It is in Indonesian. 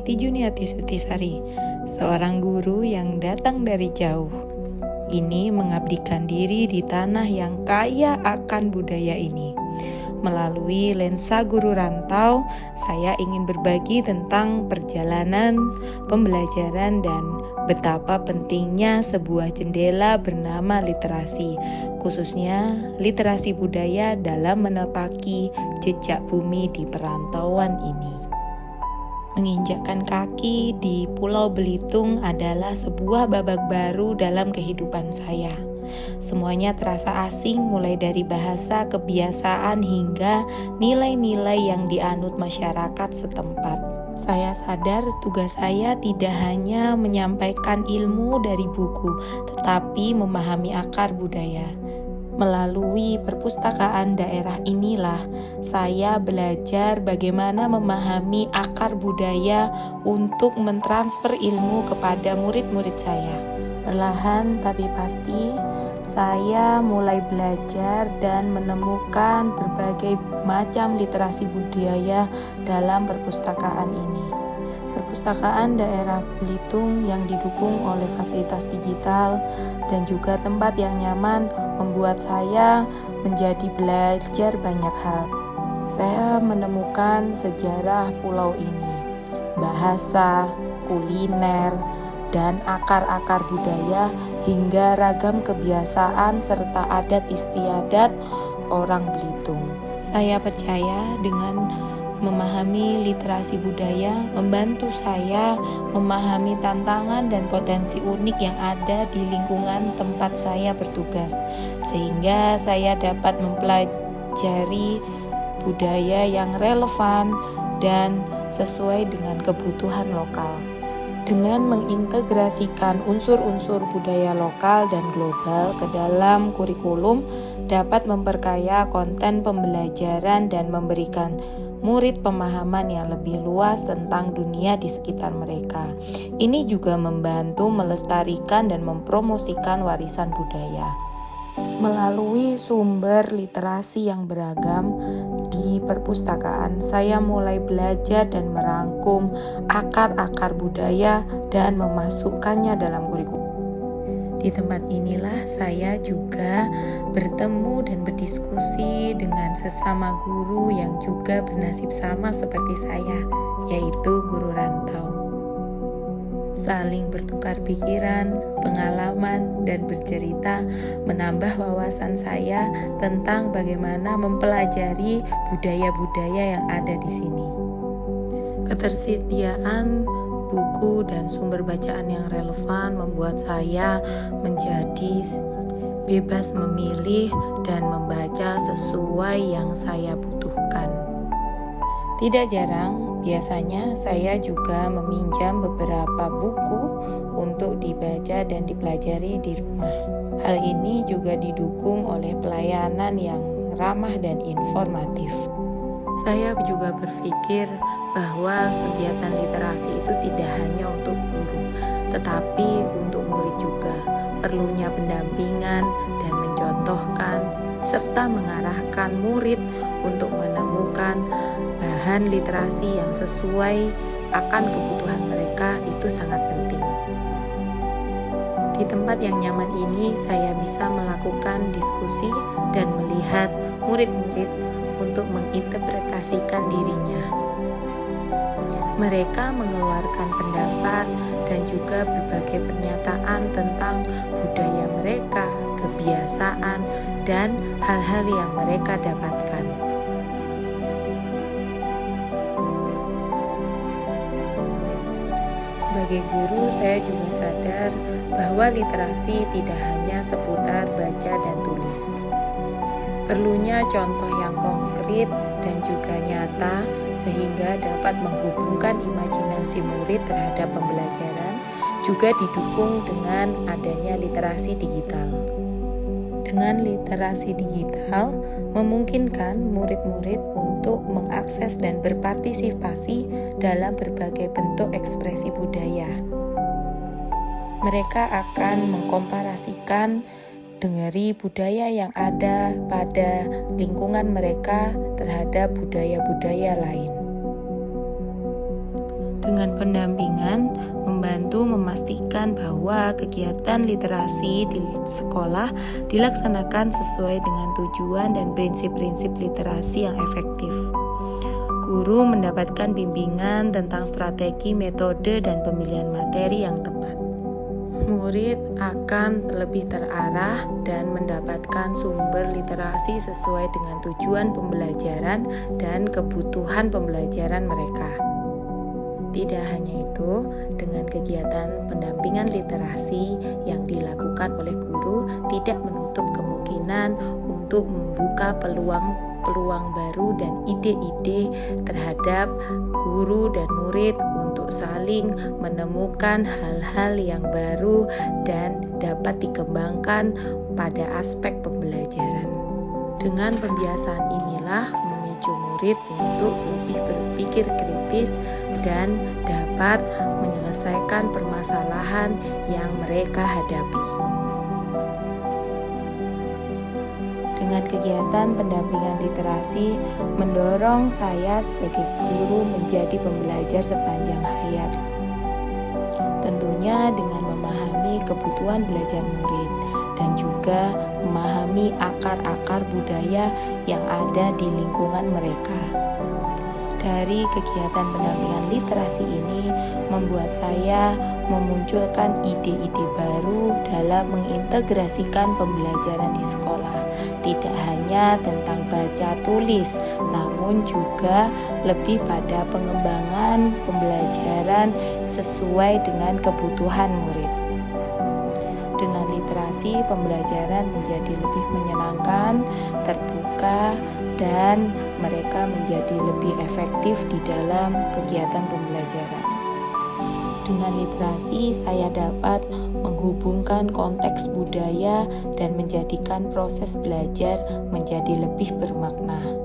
Siti Juniati Sutisari, seorang guru yang datang dari jauh. Ini mengabdikan diri di tanah yang kaya akan budaya ini. Melalui lensa guru rantau, saya ingin berbagi tentang perjalanan, pembelajaran, dan betapa pentingnya sebuah jendela bernama literasi, khususnya literasi budaya dalam menapaki jejak bumi di perantauan ini. Menginjakkan kaki di Pulau Belitung adalah sebuah babak baru dalam kehidupan saya. Semuanya terasa asing, mulai dari bahasa, kebiasaan, hingga nilai-nilai yang dianut masyarakat setempat. Saya sadar tugas saya tidak hanya menyampaikan ilmu dari buku, tetapi memahami akar budaya. Melalui perpustakaan daerah inilah saya belajar bagaimana memahami akar budaya untuk mentransfer ilmu kepada murid-murid saya. Perlahan tapi pasti, saya mulai belajar dan menemukan berbagai macam literasi budaya dalam perpustakaan ini. Perpustakaan daerah Belitung yang didukung oleh fasilitas digital dan juga tempat yang nyaman membuat saya menjadi belajar banyak hal. Saya menemukan sejarah pulau ini, bahasa, kuliner, dan akar-akar budaya hingga ragam kebiasaan serta adat istiadat orang Belitung. Saya percaya dengan memahami literasi budaya membantu saya memahami tantangan dan potensi unik yang ada di lingkungan tempat saya bertugas, sehingga saya dapat mempelajari budaya yang relevan dan sesuai dengan kebutuhan lokal. Dengan mengintegrasikan unsur-unsur budaya lokal dan global ke dalam kurikulum, dapat memperkaya konten pembelajaran dan memberikan murid pemahaman yang lebih luas tentang dunia di sekitar mereka. Ini juga membantu melestarikan dan mempromosikan warisan budaya. Melalui sumber literasi yang beragam di perpustakaan, saya mulai belajar dan merangkum akar-akar budaya dan memasukkannya dalam kurikulum. Di tempat inilah saya juga bertemu dan berdiskusi dengan sesama guru yang juga bernasib sama seperti saya, yaitu guru rantau. Saling bertukar pikiran, pengalaman, dan bercerita menambah wawasan saya tentang bagaimana mempelajari budaya-budaya yang ada di sini. Ketersediaan buku dan sumber bacaan yang relevan membuat saya menjadi bebas memilih dan membaca sesuai yang saya butuhkan. Tidak jarang, biasanya saya juga meminjam beberapa buku untuk dibaca dan dipelajari di rumah. Hal ini juga didukung oleh pelayanan yang ramah dan informatif. Saya juga berpikir bahwa kegiatan literasi itu tidak hanya untuk guru, tetapi untuk murid juga. Perlunya pendampingan dan mencontohkan serta mengarahkan murid untuk menemukan bahan literasi yang sesuai akan kebutuhan mereka itu sangat penting. Di tempat yang nyaman ini, saya bisa melakukan diskusi dan melihat murid-murid untuk menginterpretasikan dirinya. Mereka mengeluarkan pendapat dan juga berbagai pernyataan tentang budaya mereka, kebiasaan, dan hal-hal yang mereka dapatkan. Sebagai guru, saya juga sadar bahwa literasi tidak hanya seputar baca dan tulis. Perlunya contoh yang konkret dan juga nyata sehingga dapat menghubungkan imajinasi murid terhadap pembelajaran, juga didukung dengan adanya literasi digital. Dengan literasi digital, memungkinkan murid-murid untuk mengakses dan berpartisipasi dalam berbagai bentuk ekspresi budaya. Mereka akan mengkomparasikan dari budaya yang ada pada lingkungan mereka terhadap budaya-budaya lain. Dengan pendampingan, membantu memastikan bahwa kegiatan literasi di sekolah dilaksanakan sesuai dengan tujuan dan prinsip-prinsip literasi yang efektif. Guru mendapatkan bimbingan tentang strategi, metode, dan pemilihan materi yang tepat. Murid akan lebih terarah dan mendapatkan sumber literasi sesuai dengan tujuan pembelajaran dan kebutuhan pembelajaran mereka. Tidak hanya itu, dengan kegiatan pendampingan literasi yang dilakukan oleh guru tidak menutup kemungkinan untuk membuka peluang baru dan ide-ide terhadap guru dan murid untuk saling menemukan hal-hal yang baru dan dapat dikembangkan pada aspek pembelajaran. Dengan pembiasaan inilah memicu murid untuk lebih berpikir kritis dan dapat menyelesaikan permasalahan yang mereka hadapi. Dengan kegiatan pendampingan literasi mendorong saya sebagai guru menjadi pembelajar sepanjang hayat. Tentunya dengan memahami kebutuhan belajar murid dan juga memahami akar-akar budaya yang ada di lingkungan mereka. Dari kegiatan pendampingan literasi ini membuat saya memunculkan ide-ide baru dalam mengintegrasikan pembelajaran di sekolah. Tidak hanya tentang baca tulis, namun juga lebih pada pengembangan pembelajaran sesuai dengan kebutuhan murid. Dengan literasi, pembelajaran menjadi lebih menyenangkan, terbuka, dan mereka menjadi lebih efektif di dalam kegiatan pembelajaran. Dengan literasi, saya dapat menghubungkan konteks budaya dan menjadikan proses belajar menjadi lebih bermakna.